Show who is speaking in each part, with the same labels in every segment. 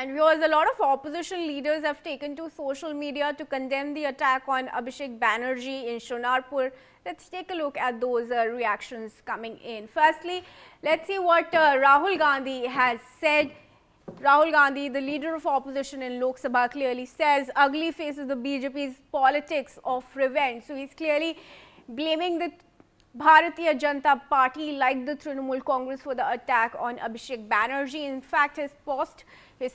Speaker 1: And viewers, a lot of opposition leaders have taken to social media to condemn the attack on Abhishek Banerjee in Shonarpur. Let's take a look at those reactions coming in. Firstly, let's see what Rahul Gandhi has said. Rahul Gandhi, the leader of opposition in Lok Sabha, clearly says ugly faces the BJP's politics of revenge. So he's clearly blaming the Bharatiya Janata Party like the Trinamool Congress for the attack on Abhishek Banerjee. In fact, his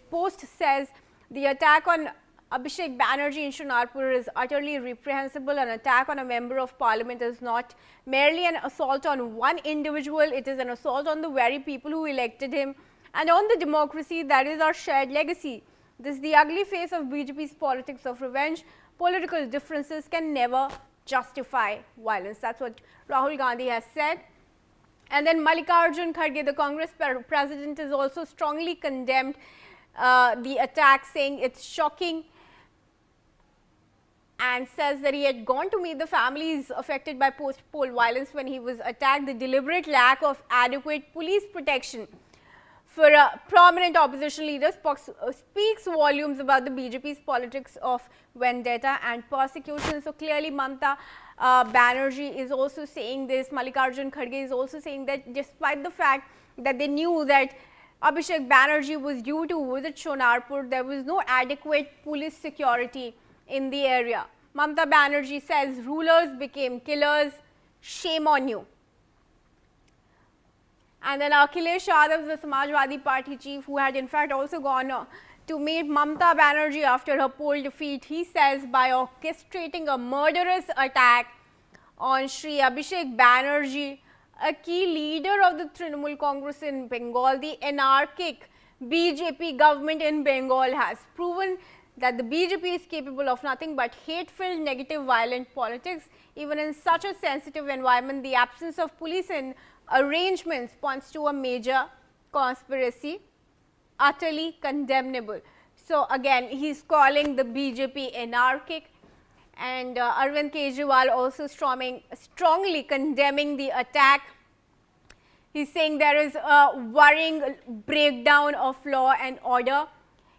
Speaker 1: post says the attack on Abhishek Banerjee in Shonarpur is utterly reprehensible. An attack on a member of parliament is not merely an assault on one individual, it is an assault on the very people who elected him and on the democracy that is our shared legacy. This is the ugly face of BJP's politics of revenge. Political differences can never justify violence. That's what Rahul Gandhi has said. And then Mallikarjun Kharge, the Congress president, is also strongly condemned the attack, saying it's shocking, and says that he had gone to meet the families affected by post-poll violence when he was attacked. The deliberate lack of adequate police protection for a prominent opposition leader speaks volumes about the BJP's politics of vendetta and persecution. So clearly Mamata Banerjee is also saying this, Mallikarjun Kharge is also saying that despite the fact that they knew that Abhishek Banerjee was due to visit Shonarpur, there was no adequate police security in the area. Mamata Banerjee says rulers became killers, shame on you. And then Akhilesh Yadav, the Samajwadi Party chief, who had in fact also gone to meet Mamata Banerjee after her poll defeat, he says by orchestrating a murderous attack on Shri Abhishek Banerjee, a key leader of the Trinamool Congress in Bengal, the anarchic BJP government in Bengal has proven that the BJP is capable of nothing but hate-filled, negative, violent politics. Even in such a sensitive environment, the absence of police and arrangements points to a major conspiracy, utterly condemnable. So again, he's calling the BJP anarchic, and Arvind Kejriwal also strongly condemning the attack. He's saying there is a worrying breakdown of law and order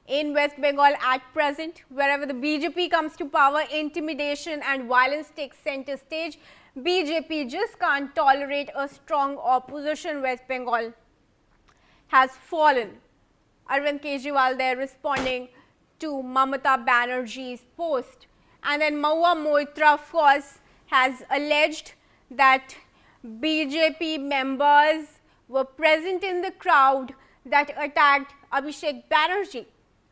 Speaker 1: in West Bengal at present. Wherever the BJP comes to power, intimidation and violence takes center stage. BJP just can't tolerate a strong opposition. West Bengal has fallen. Arvind Kejriwal there responding to Mamata Banerjee's post. And then Mahua Moitra, of course, has alleged that BJP members were present in the crowd that attacked Abhishek Banerjee.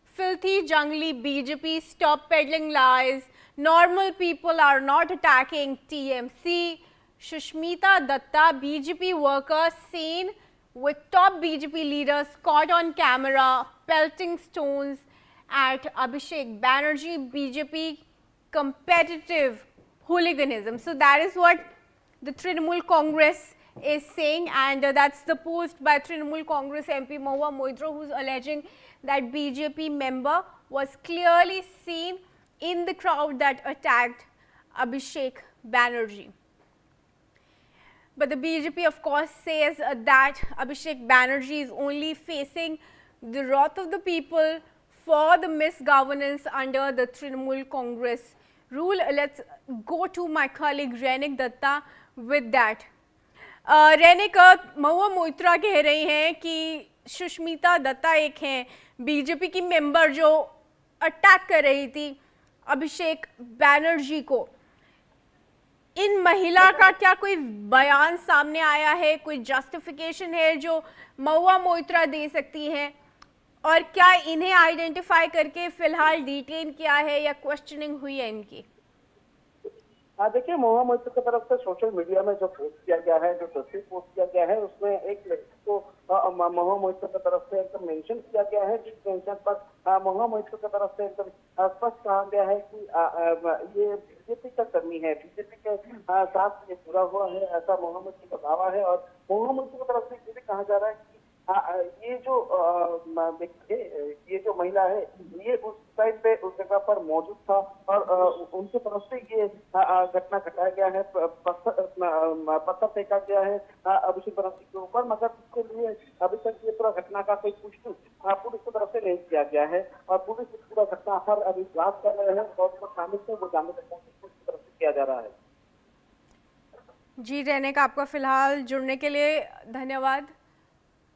Speaker 1: Filthy, jungly BJP, stop peddling lies. Normal people are not attacking TMC. Sushmita Datta, BJP worker, seen with top BJP leaders caught on camera pelting stones at Abhishek Banerjee. BJP competitive hooliganism. So that is what the Trinamool Congress is saying, and that's the post by Trinamool Congress MP Mahua Moitra, who's alleging that BJP member was clearly seen in the crowd that attacked Abhishek Banerjee. But the BJP, of course, says that Abhishek Banerjee is only facing the wrath of the people for the misgovernance under the Trinamool Congress rule. Let's go to my colleague Rainik Datta with that. रैनिक, Mahua Moitra कह रही हैं कि सुष्मिता दत्ता एक हैं BJP की member जो attack कर रही थी अभिषेक बैनर्जी को. इन महिला का क्या कोई बयान सामने आया है, कोई जस्टिफिकेशन है जो महुआ मोइत्रा दे सकती हैं, और क्या इन्हें आइडेंटिफाई करके फिलहाल डिटेन किया है या क्वेश्चनिंग हुई है इनकी?
Speaker 2: देखिए, महुआ मोइत्रा की तरफ से सोशल मीडिया में जो पोस्ट किया गया है, जो तस्वीर पोस्ट किया गया है, उसमें एक लड़की को महुआ मोइत्रा की तरफ से एकदम मेंशन किया गया है, जिस मेंशन पर महुआ मोइत्रा की तरफ से एकदम स्पष्ट कहा गया है कि ये बीजेपी का कर्मी है, बीजेपी के साथ ये जुड़ा हुआ है, ऐसा महुआ मोइत्रा का दावा है. और महुआ मोइत्रा की तरफ से ये भी कहा जा रहा है कि ये जो देखिए, ये जो महिला है ये उस टाइम पे उस जगह पर मौजूद था और उनकी तरफ से ये घटना घटाया गया है, पत्थर फेंका गया है अभिषेक बनर्जी के ऊपर, मगर इसके लिए अभी तक ये पूरा घटना का कोई पुष्टि पुलिस की तरफ से नहीं किया गया है और पुलिस इस पूरा घटना पर अभी जांच कर रहे हैं और जो शामिल थे वो जानने की कोशिश पुलिस की तरफ से किया जा रहा है।
Speaker 1: जी, रहने का आपका फिलहाल जुड़ने के लिए धन्यवाद।